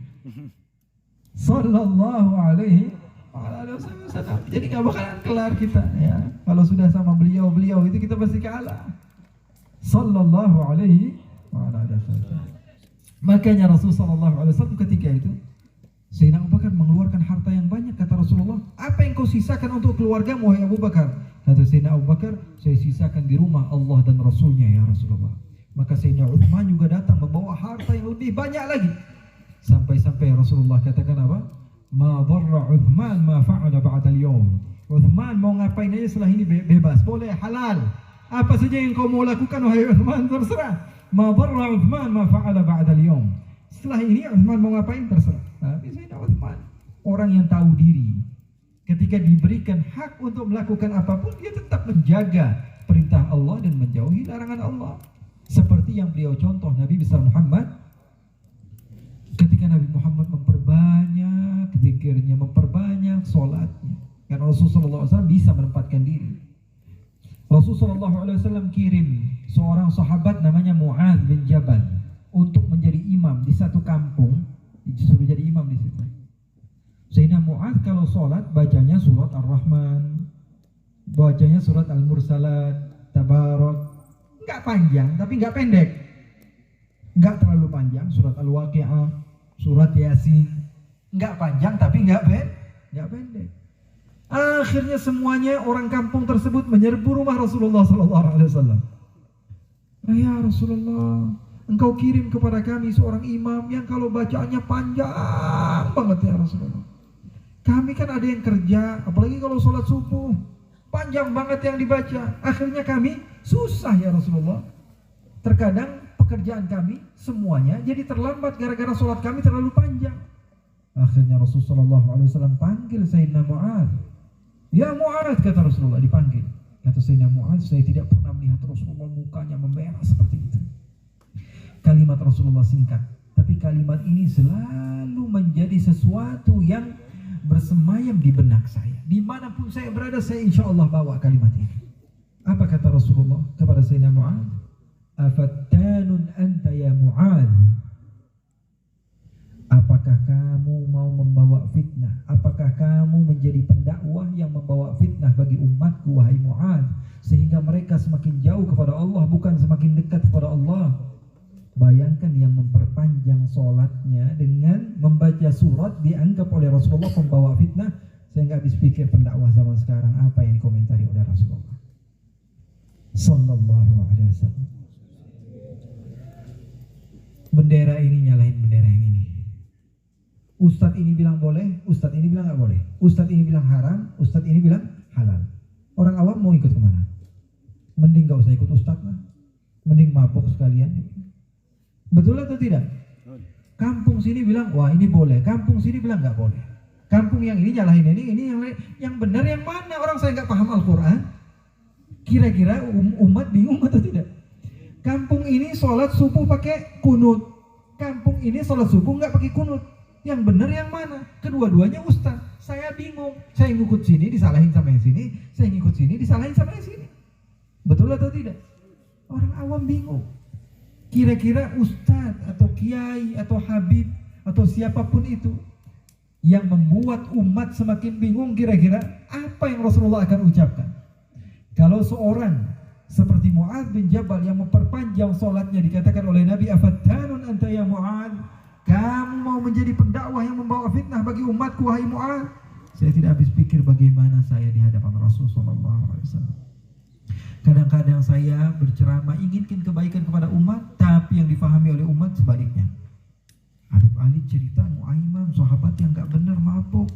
Sallallahu alaihi wasallam. Jadi gak bakalan kelar kita ya. Kalau sudah sama beliau itu kita pasti kalah. Sallallahu alaihi wasallam. Makanya Rasulullah sallallahu alaihi wasallam ketika itu Sayyidina Abu Bakar mengeluarkan harta yang banyak. Kata Rasulullah, "Apa yang kau sisakan untuk keluargamu wahai Abu Bakar?" Kata Sayyidina Abu Bakar, "Saya sisakan di rumah Allah dan Rasulnya ya Rasulullah." Maka Sayyidina Uthman juga datang membawa harta yang lebih banyak lagi. Sampai-sampai Rasulullah katakan apa? "Ma dharra Uthman ma fa'ala ba'da al-yawm." Uthman mau ngapain aja setelah ini bebas, boleh, halal. Apa saja yang kau mau lakukan wahai Uthman terserah. "Ma dharra Uthman ma fa'ala ba'da al-yawm." Setelah ini Uthman mau ngapain terserah. Tapi Sayyidina Uthman orang yang tahu diri. Ketika diberikan hak untuk melakukan apapun, dia tetap menjaga perintah Allah dan menjauhi larangan Allah. Seperti yang beliau contoh Nabi besar Muhammad. Ketika Nabi Muhammad memperbanyak zikirnya, memperbanyak sholatnya. Karena Rasulullah SAW bisa menempatkan diri. Rasulullah SAW kirim seorang sahabat namanya Mu'adz bin Jabal untuk menjadi imam di satu kampung. Disuruh jadi imam di situ. Sayyidina Mu'adz kalau sholat bacanya surat Ar-Rahman, bacanya surat Al-Mursalat, Tabarak. Enggak panjang tapi enggak pendek. Enggak terlalu panjang, surat Al-Waqi'ah, surat Yasin. Nggak panjang tapi nggak pendek. Akhirnya semuanya orang kampung tersebut menyerbu rumah Rasulullah SAW. Ya Rasulullah, engkau kirim kepada kami seorang imam yang kalau bacaannya panjang banget ya Rasulullah. Kami kan ada yang kerja, apalagi kalau sholat subuh, panjang banget yang dibaca. Akhirnya kami susah ya Rasulullah. Terkadang pekerjaan kami semuanya jadi terlambat gara-gara sholat kami terlalu panjang. Akhirnya Rasulullah SAW panggil Sayyidina Mu'adz. Ya Mu'adz, kata Rasulullah, dipanggil. Kata Sayyidina Mu'adz, saya tidak pernah melihat Rasulullah mukanya memerah seperti itu. Kalimat Rasulullah singkat, tapi kalimat ini selalu menjadi sesuatu yang bersemayam di benak saya. Dimanapun saya berada, saya insya Allah bawa kalimat ini. Apa kata Rasulullah kepada Sayyidina Mu'adz? Afattanun anta ya Mu'adz. Apakah kamu mau membawa fitnah? Apakah kamu menjadi pendakwah yang membawa fitnah bagi umatku, wahai Mu'adz, sehingga mereka semakin jauh kepada Allah, bukan semakin dekat kepada Allah? Bayangkan yang memperpanjang sholatnya dengan membaca surat dianggap oleh Rasulullah pembawa fitnah. Saya nggak habis pikir pendakwah zaman sekarang apa yang dikomentari oleh Rasulullah Sallallahu Alaihi Wasallam. Bendera ini nyalahin bendera yang ini. Ustadz ini bilang boleh, ustadz ini bilang nggak boleh. Ustadz ini bilang haram, ustadz ini bilang halal. Orang awam mau ikut kemana? Mending nggak usah ikut ustadz lah. Mending mabuk sekalian. Betul atau tidak? Kampung sini bilang wah ini boleh, kampung sini bilang nggak boleh. Kampung yang ini nyalahin ini yang lain. Yang benar yang mana? Orang saya nggak paham Al-Quran. Kira-kira umat bingung atau tidak? Kampung ini sholat subuh pakai kunut, kampung ini sholat subuh nggak pakai kunut. Yang benar yang mana? Kedua-duanya ustaz. Saya bingung. Saya ngikut sini disalahin sama yang sini, saya ngikut sini disalahin sama yang sini. Betul atau tidak? Orang awam bingung. Kira-kira ustadz atau kiai atau habib atau siapapun itu yang membuat umat semakin bingung, kira-kira apa yang Rasulullah akan ucapkan? Kalau seorang seperti Mu'adz bin Jabal yang memperpanjang sholatnya, dikatakan oleh Nabi, afattanun anta ya Mu'adz, kamu mau menjadi pendakwah yang membawa fitnah bagi umatku, wahai Mu'adz. Saya tidak habis pikir bagaimana saya di hadapan Rasulullah SAW. Kadang-kadang saya berceramah inginkan kebaikan kepada umat, tapi yang difahami oleh umat sebaliknya. Habib Ali cerita Mu'aiman, sahabat yang gak benar mabuk,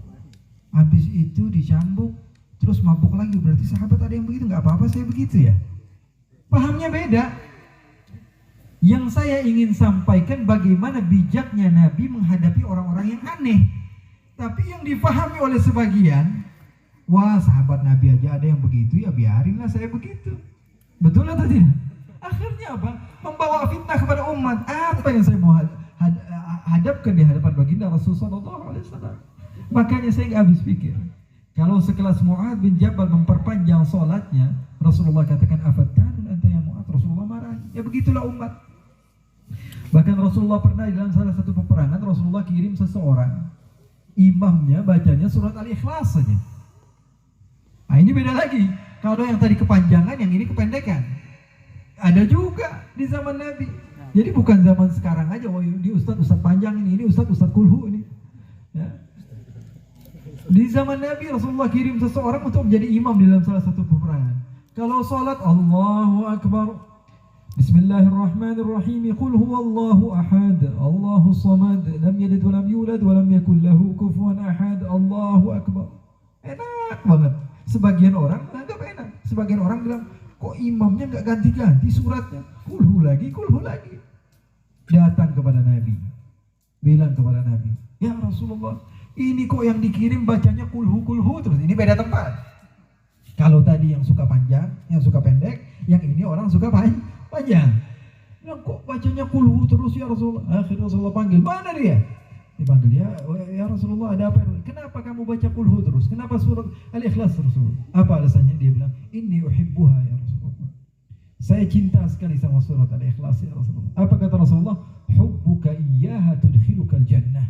habis itu dicambuk, terus mabuk lagi, berarti sahabat ada yang begitu, gak apa-apa saya begitu ya. Pahamnya beda. Yang saya ingin sampaikan bagaimana bijaknya Nabi menghadapi orang-orang yang aneh. Tapi yang difahami oleh sebagian, wah sahabat Nabi aja ada yang begitu, ya biarinlah saya begitu. Betul atau tidak? Akhirnya apa? Membawa fitnah kepada umat. Apa yang saya mau hadapkan di hadapan baginda Rasulullah SAW? Makanya saya nggak habis pikir. Kalau sekelas Mu'adz bin Jabal memperpanjang sholatnya, Rasulullah katakan afattanun anta ya Mu'adz. Rasulullah marah. Ya begitulah umat. Bahkan Rasulullah pernah dalam salah satu peperangan, Rasulullah kirim seseorang, imamnya bacanya surat Al-Ikhlas saja. Nah ini beda lagi. Kalau yang tadi kepanjangan, yang ini kependekan. Ada juga di zaman Nabi. Jadi bukan zaman sekarang aja. Oh ini ustadz panjang ini ustadz kulhu ini. Ya. Di zaman Nabi Rasulullah kirim seseorang untuk menjadi imam di dalam salah satu peperangan. Kalau sholat Allahu Akbar, Bismillahirrahmanirrahim, Qul huwallahu ahad, Allahu samad, lam yalid wa lam yulad wa lam yakul lahu kufuwan ahad, Allahu Akbar. Enak banget. Sebagian orang anggap enak, sebagian orang bilang kok imamnya nggak ganti-ganti suratnya, kulhu lagi. Datang kepada Nabi, bilang kepada Nabi, ya Rasulullah, ini kok yang dikirim bacanya kulhu terus, ini beda tempat. Kalau tadi yang suka panjang, yang suka pendek, yang ini orang suka panjang. Bilang kok bacanya kulhu terus ya Rasulullah. Akhirnya Rasulullah panggil, mana dia? Dipanggil, ya Rasulullah ada apa? Kenapa kamu baca kulhu terus? Kenapa surat Al-Ikhlas terus? Apa alasannya? Dia bilang, inni uhibbuha ya Rasulullah. Saya cinta sekali sama surat Al-Ikhlas ya Rasulullah. Apa kata Rasulullah? Hubbuka iyyaha tudkhilukal jannah.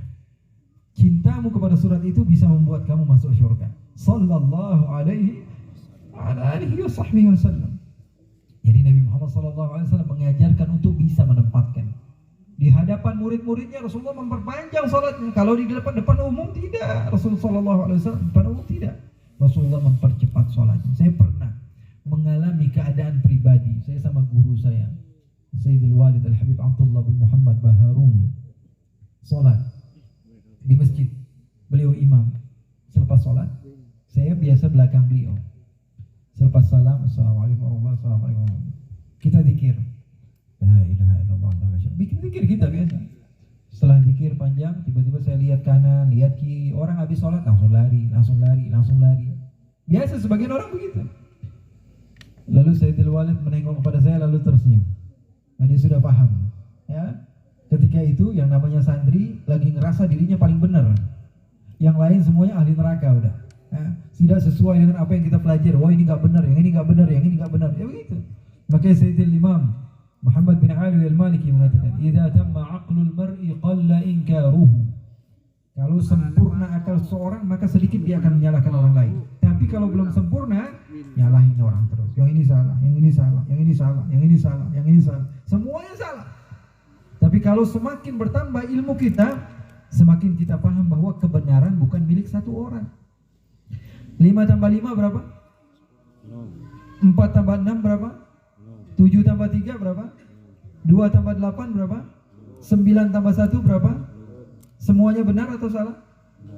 Cintamu kepada surat itu bisa membuat kamu masuk surga. Sallallahu alaihi wasallam. Jadi Nabi Muhammad sallallahu alaihi wasallam mengajarkan untuk bisa menempatkan Di hadapan murid-muridnya Rasulullah memperpanjang salatnya. Kalau di depan umum tidak. Rasulullah SAW depan umum tidak. Rasulullah mempercepat salatnya. Saya pernah mengalami keadaan pribadi. Saya sama guru saya, Sayyidul Walid Al-Habib Abdullah bin Muhammad Baharun, salat di masjid. Beliau imam. Selepas salat, saya biasa belakang beliau. Selepas salam, Assalamualaikum warahmatullahi wabarakatuh. Kita zikir. La ilaha illallah. Bikin zikir kita biasa. Setelah zikir panjang, tiba-tiba saya lihat kanan, lihat kiri. Orang habis sholat langsung lari. Biasa sebagian orang begitu. Lalu Sayyidul Walid menengok kepada saya lalu tersenyum. Nah, dia sudah paham. Ya, ketika itu yang namanya santri lagi ngerasa dirinya paling benar. Yang lain semuanya ahli neraka udah. Ya, tidak sesuai dengan apa yang kita pelajari. Wah, ini nggak benar, yang ini nggak benar, yang ini nggak benar. Ya begitu. Makanya Sayyidul Imam Muhammad bin Ali al-Maliki mengatakan, "Idza tamma aqlul mar'i qalla inkaruhu." Kalau sempurna akal seorang, maka sedikit dia akan menyalahkan orang lain. Tapi kalau belum sempurna, nyalahin orang terus. Yang ini salah, yang ini salah, yang ini salah, yang ini salah, yang ini salah. Semuanya salah. Tapi kalau semakin bertambah ilmu kita, semakin kita paham bahwa kebenaran bukan milik satu orang. 5 tambah 5 berapa? 4 tambah 6 berapa? 7 tambah 3 berapa? 2 tambah 8 berapa? 9 tambah 1 berapa? Semuanya benar atau salah?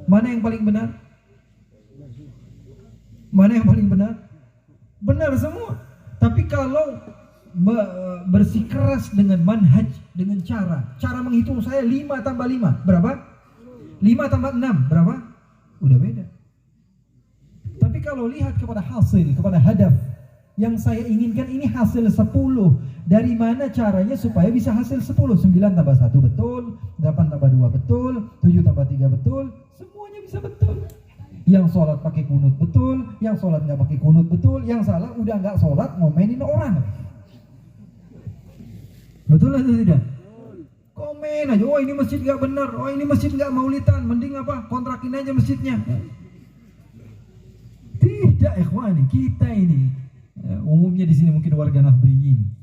Mana yang paling benar? Mana yang paling benar? Benar semua. Tapi kalau bersikeras dengan manhaj, dengan cara menghitung saya 5 tambah 5 berapa? 5 tambah 6 berapa? Udah beda. Tapi kalau lihat kepada hasil, kepada hadaf, yang saya inginkan ini hasil 10. Dari mana caranya supaya bisa hasil 10? 9 tambah 1 betul, 8 tambah 2 betul, 7 tambah 3 betul, semuanya bisa betul. Yang sholat pakai kunut betul, yang sholat nggak pakai kunut betul, yang salah udah nggak sholat ngomenin orang. Betul atau tidak? Komen aja, oh ini masjid nggak benar, oh ini masjid nggak maulidan, mending apa? Kontrakin aja masjidnya. Tidak, ikhwani, kita ini umumnya di sini mungkin warga Nahdliyin.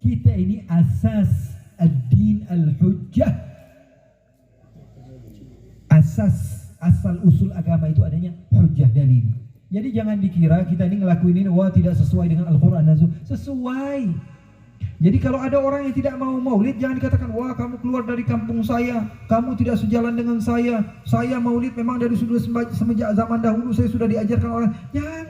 Kita ini asas ad-din al-hujjah. Asal usul agama itu adanya hujjah, dalil. Jadi jangan dikira kita ini ngelakuin ini wah tidak sesuai dengan Al-Qur'an dan Sunnah. Sesuai. Jadi kalau ada orang yang tidak mau maulid, jangan dikatakan wah kamu keluar dari kampung saya, kamu tidak sejalan dengan saya. Saya maulid memang dari sudah semenjak zaman dahulu saya sudah diajarkan orang. Jangan.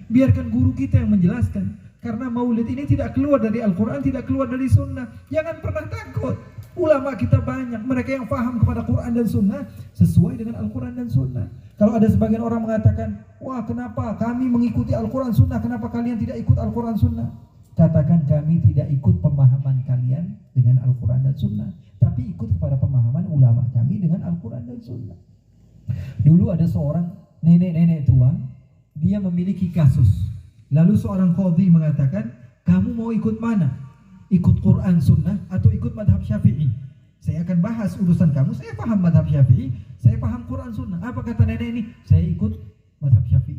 Biarkan guru kita yang menjelaskan. Karena maulid ini tidak keluar dari Al-Quran, tidak keluar dari Sunnah. Jangan pernah takut. Ulama kita banyak, mereka yang paham kepada Quran dan Sunnah sesuai dengan Al-Quran dan Sunnah. Kalau ada sebagian orang mengatakan, wah kenapa kami mengikuti Al-Quran Sunnah, kenapa kalian tidak ikut Al-Quran Sunnah? Katakan kami tidak ikut pemahaman kalian dengan Al-Quran dan Sunnah, tapi ikut kepada pemahaman ulama kami dengan Al-Quran dan Sunnah. Dulu ada seorang nenek-nenek tua, dia memiliki kasus. Lalu seorang qadhi mengatakan, kamu mau ikut mana? Ikut Quran Sunnah atau ikut madhab Syafi'i? Saya akan bahas urusan kamu. Saya paham madhab Syafi'i, saya paham Quran Sunnah. Apa kata nenek ini? Saya ikut madhab Syafi'i.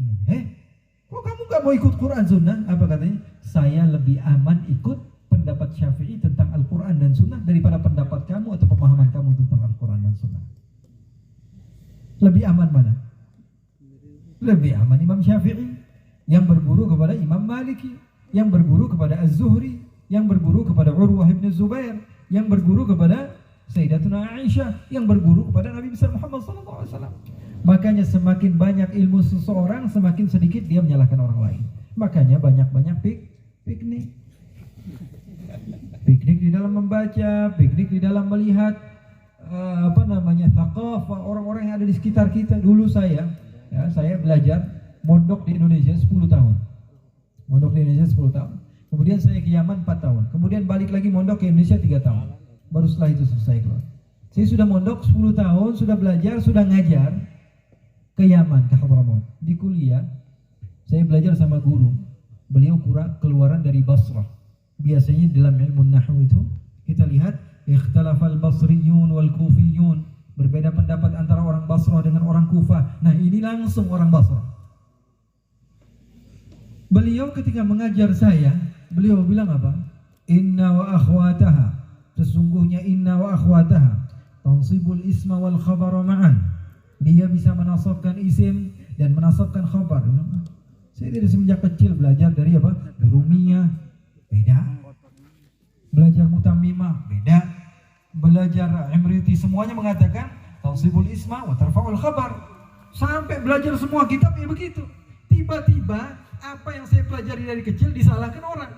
Kok kamu gak mau ikut Quran Sunnah? Apa katanya? Saya lebih aman ikut pendapat Syafi'i tentang Al-Quran dan Sunnah daripada pendapat kamu atau pemahaman kamu tentang Al-Quran dan Sunnah. Lebih aman mana? Lebih aman Imam Syafi'i yang berguru kepada Imam Maliki, yang berguru kepada Az-Zuhri, yang berguru kepada Urwah bin Zubair, yang berguru kepada Sayyidatuna Aisyah, yang berguru kepada Nabi besar Muhammad SAW. Makanya semakin banyak ilmu seseorang, semakin sedikit dia menyalahkan orang lain. Makanya banyak-banyak piknik. Piknik di dalam membaca, piknik di dalam melihat thaqafah orang-orang yang ada di sekitar kita. Dulu saya belajar mondok di Indonesia 10 tahun. Mondok di Indonesia 10 tahun. Kemudian saya ke Yaman 4 tahun. Kemudian balik lagi mondok ke Indonesia 3 tahun. Baru setelah itu selesai keluar. Saya sudah mondok 10 tahun, sudah belajar, sudah ngajar ke Yaman, ke Hadramaut. Di kuliah, saya belajar sama guru. Beliau keluaran dari Basrah. Biasanya dalam ilmu nahwu itu, kita lihat, ikhtalafal basriyun wal kufiyun. Berbeda pendapat antara orang Basrah dengan orang Kufah. Nah ini langsung orang Basrah. Beliau ketika mengajar saya, beliau bilang apa? Inna wa akhwataha. Sesungguhnya inna wa akhwataha tansibul isma wal khabara ma'an. Dia bisa menasabkan isim dan menasabkan khabar. Saya dari semenjak kecil belajar dari apa? Rumiyah, beda. Belajar mutammimah, beda. Belajar Imriti, semuanya mengatakan tansibul isma wa tarfa'ul khabar. Sampai belajar semua kitab ya begitu. Tiba-tiba apa yang saya pelajari dari kecil disalahkan orang.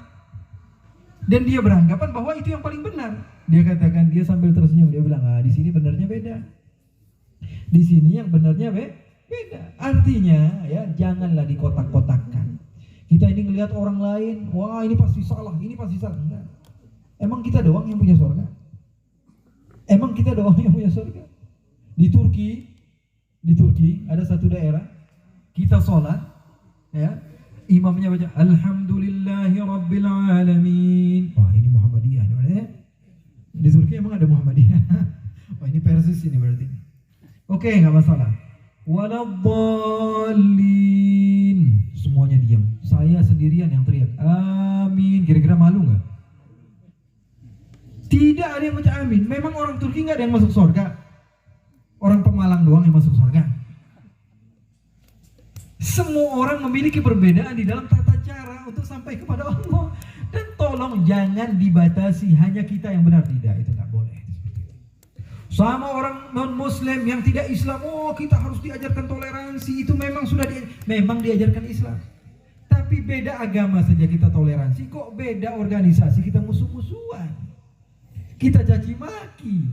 Dan dia beranggapan bahwa itu yang paling benar. Dia katakan, dia sambil tersenyum, dia bilang, di sini benarnya beda. Di sini yang benarnya beda. Artinya ya, janganlah dikotak-kotakkan. Kita ini ngelihat orang lain, wah ini pasti salah, ini pasti salah. Enggak. Emang kita doang yang punya surga? Emang kita doang yang punya surga? Di Turki ada satu daerah, kita sholat, ya, imamnya baca Alhamdulillahi Rabbil Alamin. Wah ini Muhammadiyah ya? Di Turki emang ada Muhammadiyah. Wah ini Persis ini berarti. Oke, nggak masalah. Waladdallin. Semuanya diam. Saya sendirian yang teriak amin. Kira-kira malu nggak? Tidak ada yang baca amin. Memang orang Turki nggak ada yang masuk surga. Orang Pemalang doang yang masuk surga. Semua orang memiliki perbedaan di dalam tata cara untuk sampai kepada Allah. Dan tolong jangan dibatasi hanya kita yang benar, tidak, itu nggak boleh. Sama orang non Muslim yang tidak Islam, oh kita harus diajarkan toleransi, itu memang sudah memang diajarkan Islam. Tapi beda agama saja kita toleransi, kok beda organisasi kita musuh-musuhan, kita caci maki,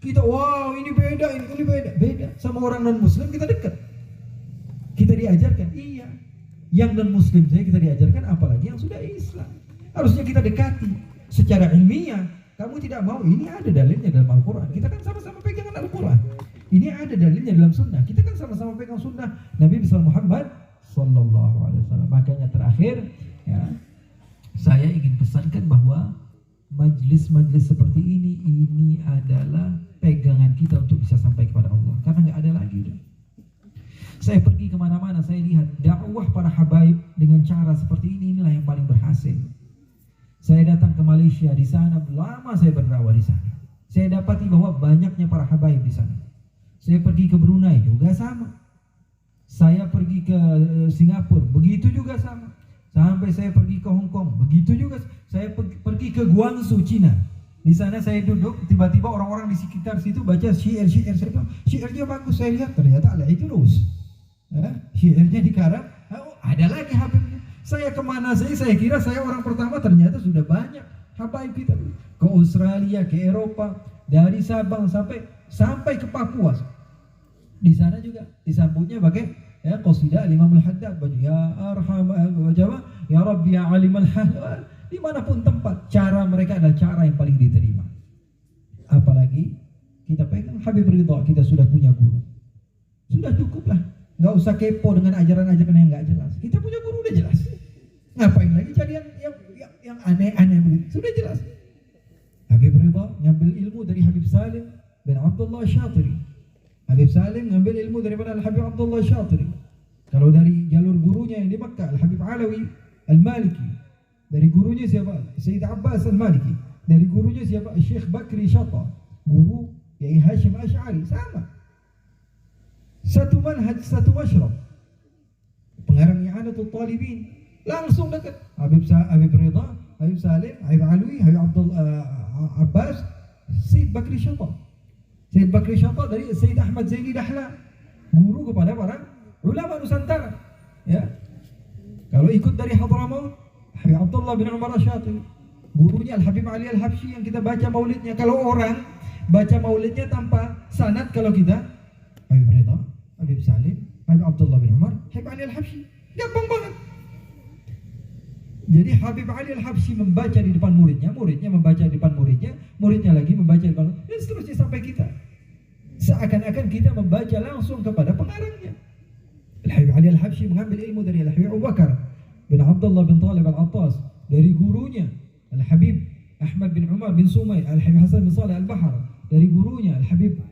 kita wow ini beda, ini beda. Sama orang non Muslim kita dekat, kita diajarkan, iya. Yang non Muslim saja kita diajarkan, apalagi yang sudah Islam. Harusnya kita dekati secara ilmiah. Kamu tidak mau, ini ada dalilnya dalam Al-Quran. Kita kan sama-sama pegangan Al-Quran. Ini ada dalilnya dalam sunnah. Kita kan sama-sama pegang sunnah Nabi besar Muhammad Sallallahu Alaihi Wasallam. Makanya terakhir, ya, saya ingin pesankan bahwa majlis-majlis seperti ini adalah pegangan kita untuk bisa sampai kepada Allah. Karena nggak ada lagi udah. Saya pergi kemana-mana, saya lihat dakwah para habaib dengan cara seperti ini, inilah yang paling berhasil. Saya datang ke Malaysia, di sana lama saya berdakwah di sana. Saya dapati bahwa banyaknya para habaib di sana. Saya pergi ke Brunei juga sama. Saya pergi ke Singapura, begitu juga sama. Sampai saya pergi ke Hong Kong, begitu juga. Saya pergi ke Guangzhou, Cina. Di sana saya duduk, tiba-tiba orang-orang di sekitar situ baca syair. Saya bilang, syairnya bagus. Saya lihat ternyata ada itu terus. Syairnya dikarang, oh, ada lagi habibnya. Saya kemana saya kira saya orang pertama, ternyata sudah banyak habaib kita. Ke Australia, ke Eropa, dari Sabang sampai ke Papua. Di sana juga disambutnya pakai ya qasidah Imam Al-Haddad, ya arham ya Rabbi ya alim al-hal. Dimanapun tempat, cara mereka adalah cara yang paling diterima. Apalagi kita pegang Habib Ridha, kita sudah punya guru. Sudah cukuplah. Nggak usah kepo dengan ajaran-ajaran yang nggak jelas. Kita punya guru udah jelas. Ngapain lagi jadi yang aneh-aneh begitu? Sudah jelas. Habib Ridha ngambil ilmu dari Habib Salim bin Abdullah Syatiri. Habib Salim ngambil ilmu daripada Al-Habib Abdullah Syatiri. Kalau dari jalur gurunya yang di Makkah, Al-Habib Alawi Al-Maliki. Dari gurunya siapa? Sayyid Abbas Al-Maliki. Dari gurunya siapa? Syekh Bakri Syata. Guru Yai Hashim Ash'ari. Sama. Satu manhaj, satu masyrab. Pengarang I'anatul Talibin. Langsung dekat. Habib Ridha, Habib Salim, Habib Alwi, Habib Abbas, Sayyid Bakri Syata. Sayyid Bakri Syata dari Sayyid Ahmad Zaini Dahlan. Guru kepada para ulama Nusantara. Ya. Kalau ikut dari Hadramaut, Habib Abdullah bin Umar Asy'ari. Gurunya Al-Habib Ali Al-Habsyi yang kita baca maulidnya. Kalau orang baca maulidnya tanpa sanad, kalau kita Habib Ridha, Habib Salim, Habib Abdullah bin Umar, Habib Ali Al-Habsyi. Gampang banget. Jadi Habib Ali Al-Habsyi membaca di depan muridnya membaca di depan muridnya lagi membaca di depan, dan seterusnya sampai kita. Seakan-akan kita membaca langsung kepada pengarangnya. Al-Habib Ali Al-Habsyi mengambil ilmu dari Al-Habib Abu Bakar bin Abdullah bin Talib Al-Attas, dari gurunya Al-Habib Ahmad bin Umar bin Sumay, Al-Habib Hasan bin Saleh Al-Bahar, dari gurunya Al-Habib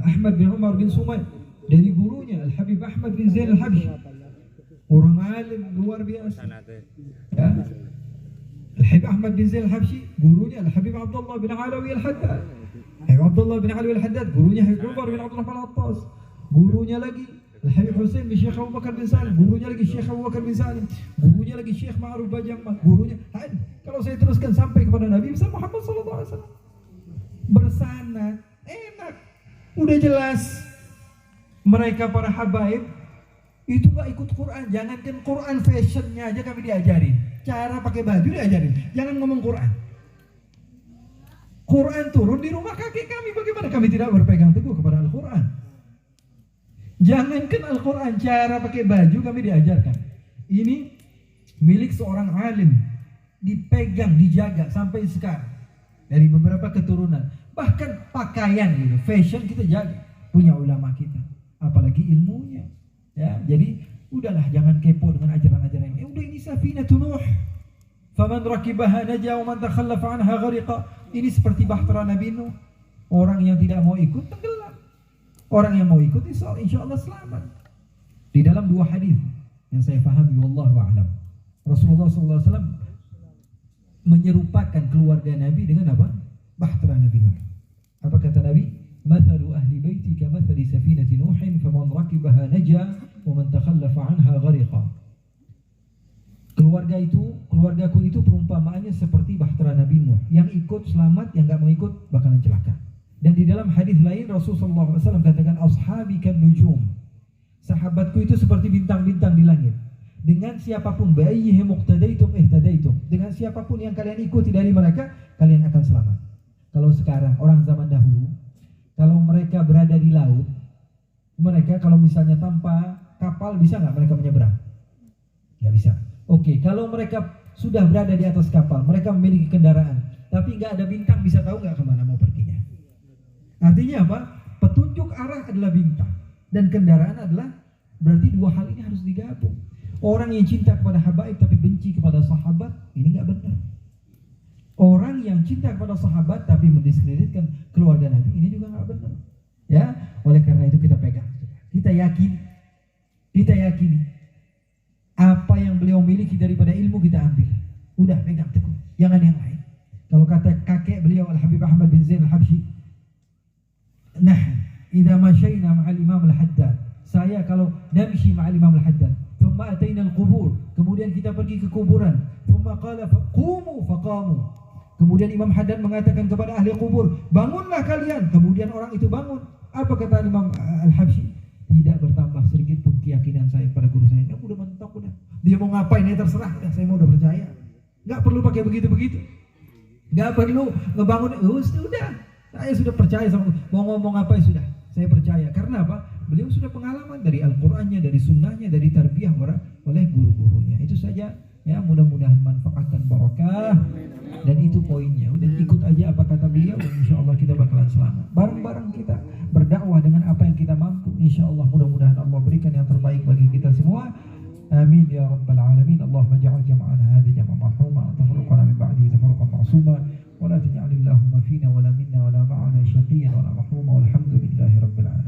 Ahmad bin Umar bin Sumay, dari gurunya Al-Habib Ahmad bin Zain Al-Habsyi. Orang alim luar biasa. Ya. Al-Habib Ahmad bin Zain al-Habsyi, gurunya Al-Habib Abdullah bin Alawi al-Haddad. Habib Abdullah bin Alawi al-Haddad, gurunya Habib Umar bin Abdul Rahman al-Attas. Gurunya lagi Al-Habib Husain bin Syekh Abu Bakar bin Salim, gurunya lagi Syekh Abu Bakar bin Salim, gurunya lagi Syekh Ma'ruf Bajamah, gurunya. Kalau saya teruskan sampai kepada Nabi besar Muhammad sallallahu alaihi wasallam. Bersanad, enak. Udah jelas. Mereka para habaib itu gak ikut Quran. Jangankan Quran, fashionnya aja kami diajarin. Cara pakai baju diajarin. Jangan ngomong Quran. Quran turun di rumah kakek kami. Bagaimana kami tidak berpegang teguh kepada Al-Quran? Jangankan Al-Quran, cara pakai baju kami diajarkan. Ini milik seorang alim. Dipegang, dijaga sampai sekarang. Dari beberapa keturunan. Bahkan pakaian gitu, fashion kita jaga. Punya ulama kita. Apalagi ilmunya. Ya, jadi udahlah jangan kepo dengan ajaran-ajaran ini. Udah ini safinatun Nuh. Faman rakibaha naja wa man takhallafa anha ghariqa. Ini seperti bahtera Nabi Nuh. Orang yang tidak mau ikut tenggelam. Orang yang mau ikut insya Allah selamat. Di dalam dua hadis yang saya pahami wallahu a'lam. Rasulullah SAW menyerupakan keluarga Nabi dengan apa? Bahtera Nabi Nuh. Apa kata Nabi? Mathalu ahli baiti kamathali safinati Nuhin faman rakibaha naja wa man takhallafa anha ghariqa. Keluargaku itu perumpamaannya seperti bahtera Nabi Nuh. Yang ikut selamat, yang enggak mau ikut bakalan celaka. Dan di dalam hadis lain Rasulullah SAW katakan ashabi kan nujum. Sahabatku itu seperti bintang-bintang di langit. Dengan siapapun bayyihim muqtadaitum ihtadaitum. Dengan siapapun yang kalian ikuti dari mereka, kalian akan selamat. Kalau sekarang orang zaman dahulu, kalau mereka berada di laut, mereka kalau misalnya tanpa kapal bisa nggak mereka menyeberang? Nggak bisa. Oke, kalau mereka sudah berada di atas kapal, mereka memiliki kendaraan, tapi nggak ada bintang, bisa tahu nggak kemana mau perginya? Artinya apa? Petunjuk arah adalah bintang dan kendaraan adalah, berarti dua hal ini harus digabung. Orang yang cinta kepada habaib tapi benci kepada sahabat, ini nggak benar. Orang yang cinta kepada sahabat tapi mendiskreditkan keluarga Nabi, ini juga nggak benar. Ya, oleh karena itu kita pegang, kita yakini apa yang beliau miliki daripada ilmu kita ambil. Udah pegang teguh, jangan yang lain. Kalau kata kakek beliau Al-Habib Ahmad bin Zain al-Habsyi, nah, idza masyayna ma'al Imam al-Haddad, saya kalau namshi ma'al Imam al-Haddad, thumma atayna al-qubur, kemudian kita pergi ke kuburan, thumma qala qumu faqamu. Kemudian Imam Haddad mengatakan kepada ahli kubur, bangunlah kalian. Kemudian orang itu bangun. Apa kata Imam Al-Habsyi? Tidak bertambah sedikit pun keyakinan saya pada guru saya. Udah mentok udah. Dia mau ngapain ya terserah. Saya mau udah percaya. Nggak perlu pakai begitu-begitu. Nggak perlu ngebangun. Udah. Saya sudah percaya sama mau ngomong apa ya sudah. Saya percaya. Karena apa? Beliau sudah pengalaman dari Al-Qurannya, dari sunnahnya, dari tarbiyah oleh guru-gurunya. Itu saja. Ya, mudah-mudahan manfaat dan barakah. Dan itu poinnya. Udah ikut aja apa kata beliau, dan insya Allah kita bakalan selamat. Bareng-bareng kita berdakwah dengan apa yang kita mampu. Insya Allah mudah-mudahan Allah berikan yang terbaik bagi kita semua. Amin ya rabbal alamin. Allahumma ja'al jama'ana hadha jama'an marhuma, tafarruqana min ba'dihi tafarruqan ma'suma, wa la taj'alillahumma fina wa la minna wa la ma'ana syaqiyan wa la mahruma, walhamdulillahi rabbil alamin.